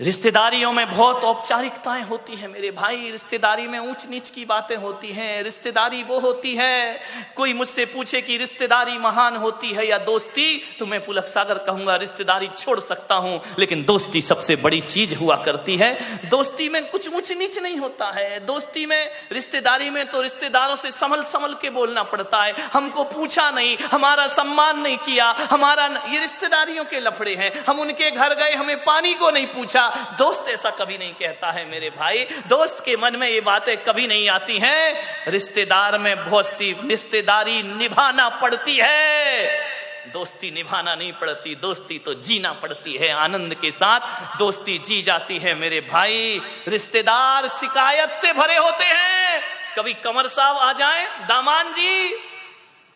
रिश्तेदारियों में बहुत औपचारिकताएं होती हैं मेरे भाई। रिश्तेदारी में ऊंच नीच की बातें होती हैं। रिश्तेदारी वो होती है, कोई मुझसे पूछे कि रिश्तेदारी महान होती है या दोस्ती, तो मैं पुलक सागर कहूंगा रिश्तेदारी छोड़ सकता हूं, लेकिन दोस्ती सबसे बड़ी चीज हुआ करती है। दोस्ती में कुछ ऊंच नीच नहीं होता है। दोस्ती में, रिश्तेदारी में तो रिश्तेदारों से संभल संभल के बोलना पड़ता है। हमको पूछा नहीं, हमारा सम्मान नहीं किया, हमारा, ये रिश्तेदारियों के लफड़े हैं। हम उनके घर गए, हमें पानी को नहीं पूछा। दोस्त ऐसा कभी नहीं कहता है मेरे भाई। दोस्त के मन में ये बातें कभी नहीं आती हैं। रिश्तेदार में बहुत सी रिश्तेदारी निभाना पड़ती है, दोस्ती निभाना नहीं पड़ती। दोस्ती तो जीना पड़ती है, आनंद के साथ दोस्ती जी जाती है मेरे भाई। रिश्तेदार शिकायत से भरे होते हैं। कभी कंवर साहब आ जाएं, दामान जी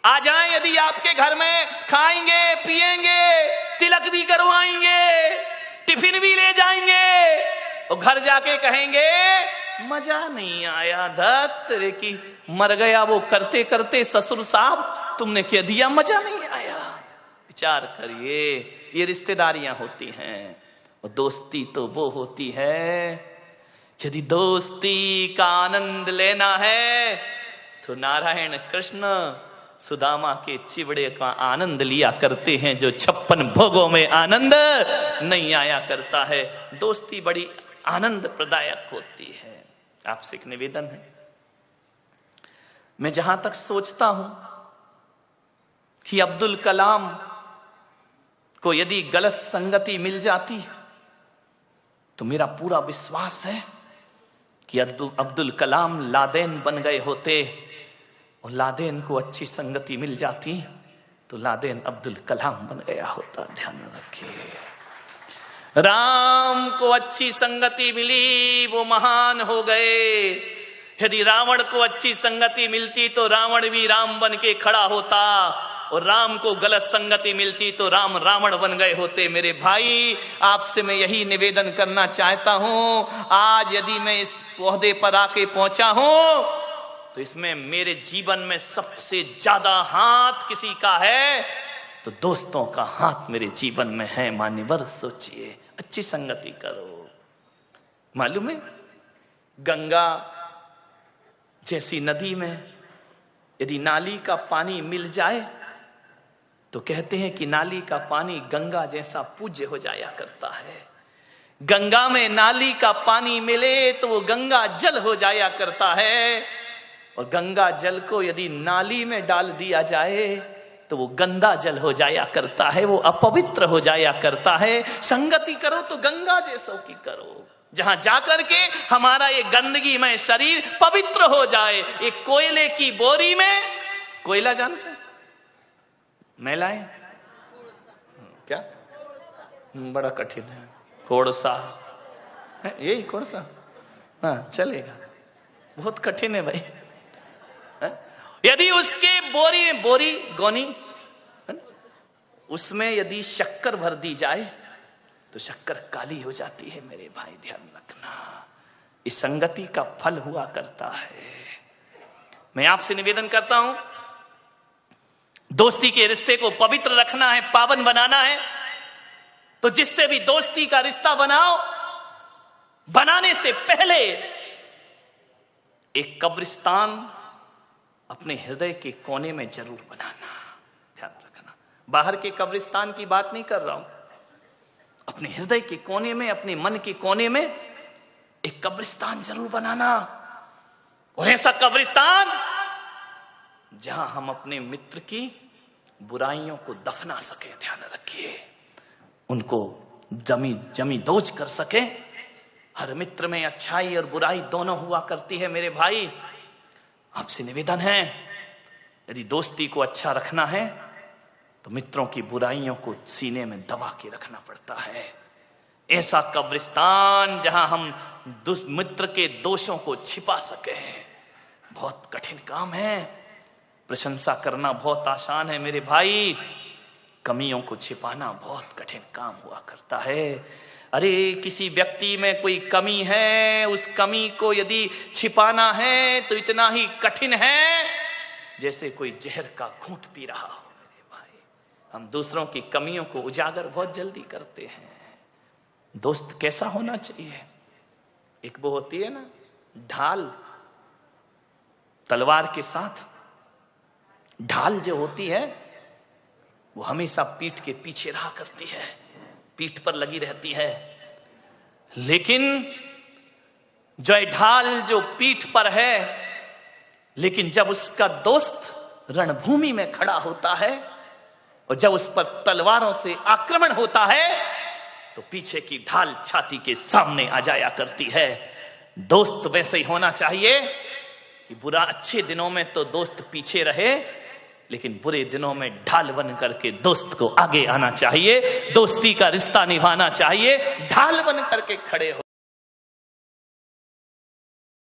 आ जाएं, यदि आपके घर में खाएंगे पिएंगे, तिलक भी करवाएंगे, टिफिन भी ले जाएंगे, और घर जाके कहेंगे मजा नहीं आया, धत रे की मर गया वो करते करते ससुर साहब, तुमने क्या दिया, मजा नहीं आया। विचार करिए, ये रिश्तेदारियां होती हैं। और दोस्ती तो वो होती है, यदि दोस्ती का आनंद लेना है तो नारायण कृष्ण सुदामा के चिवड़े का आनंद लिया करते हैं, जो 56 भोगों में आनंद नहीं आया करता है। दोस्ती बड़ी आनंद प्रदायक होती है। आपसे एक निवेदन है, मैं जहां तक सोचता हूं कि अब्दुल कलाम को यदि गलत संगति मिल जाती तो मेरा पूरा विश्वास है कि अब्दुल कलाम लादेन बन गए होते, और लादेन को अच्छी संगति मिल जाती तो लादेन अब्दुल कलाम बन गया होता। ध्यान रखिए, राम को अच्छी संगति मिली, वो महान हो गए। यदि रावण को अच्छी संगति मिलती तो रावण भी राम बन के खड़ा होता, और राम को गलत संगति मिलती तो राम रावण बन गए होते। मेरे भाई, आपसे मैं यही निवेदन करना चाहता हूं। आज यदि मैं इस ओहदे पर आके पहुंचा हूं तो इसमें मेरे जीवन में सबसे ज्यादा हाथ किसी का है तो दोस्तों का हाथ मेरे जीवन में है। मान्यवर, सोचिए, अच्छी संगति करो। मालूम है, गंगा जैसी नदी में यदि नाली का पानी मिल जाए तो कहते हैं कि नाली का पानी गंगा जैसा पूज्य हो जाया करता है। गंगा में नाली का पानी मिले तो वो गंगा जल हो जाया करता है, और गंगा जल को यदि नाली में डाल दिया जाए तो वो गंदा जल हो जाया करता है, वो अपवित्र हो जाया करता है। संगति करो तो गंगा जैसों की करो, जहां जाकर के हमारा ये गंदगी में शरीर पवित्र हो जाए। एक कोयले की बोरी में, कोयला जानते हैं, मैला है क्या, बड़ा कठिन है, कोड़सा है, यही कोड़सा, हाँ चलेगा, बहुत कठिन है भाई। यदि उसके बोरी गोनी उसमें यदि शक्कर भर दी जाए तो शक्कर काली हो जाती है। मेरे भाई ध्यान रखना, इस संगति का फल हुआ करता है। मैं आपसे निवेदन करता हूं, दोस्ती के रिश्ते को पवित्र रखना है, पावन बनाना है, तो जिससे भी दोस्ती का रिश्ता बनाओ, बनाने से पहले एक कब्रिस्तान अपने हृदय के कोने में जरूर बनाना। ध्यान रखना, बाहर के कब्रिस्तान की बात नहीं कर रहा हूं, अपने हृदय के कोने में, अपने मन के कोने में एक कब्रिस्तान जरूर बनाना। और ऐसा कब्रिस्तान जहां हम अपने मित्र की बुराइयों को दफना सके। ध्यान रखिए, उनको जमी दोज कर सके। हर मित्र में अच्छाई और बुराई दोनों हुआ करती है। मेरे भाई, आपसे निवेदन है, यदि दोस्ती को अच्छा रखना है तो मित्रों की बुराइयों को सीने में दबा के रखना पड़ता है। ऐसा कब्रिस्तान जहां हम मित्र के दोषों को छिपा सके, बहुत कठिन काम है। प्रशंसा करना बहुत आसान है मेरे भाई, कमियों को छिपाना बहुत कठिन काम हुआ करता है। अरे किसी व्यक्ति में कोई कमी है, उस कमी को यदि छिपाना है तो इतना ही कठिन है जैसे कोई जहर का घूंट पी रहा हो। मेरे भाई, हम दूसरों की कमियों को उजागर बहुत जल्दी करते हैं, दोस्त कैसा होना चाहिए? एक वो होती है ना ढाल, तलवार के साथ। ढाल जो होती है वो हमेशा पीठ के पीछे रहा करती है, पीठ पर लगी रहती है। लेकिन जो ढाल जो पीठ पर है, लेकिन जब उसका दोस्त रणभूमि में खड़ा होता है और जब उस पर तलवारों से आक्रमण होता है तो पीछे की ढाल छाती के सामने आ जाया करती है। दोस्त वैसे ही होना चाहिए कि बुरा अच्छे दिनों में तो दोस्त पीछे रहे, लेकिन बुरे दिनों में ढाल बन करके दोस्त को आगे आना चाहिए, दोस्ती का रिश्ता निभाना चाहिए, ढाल बन करके खड़े हो।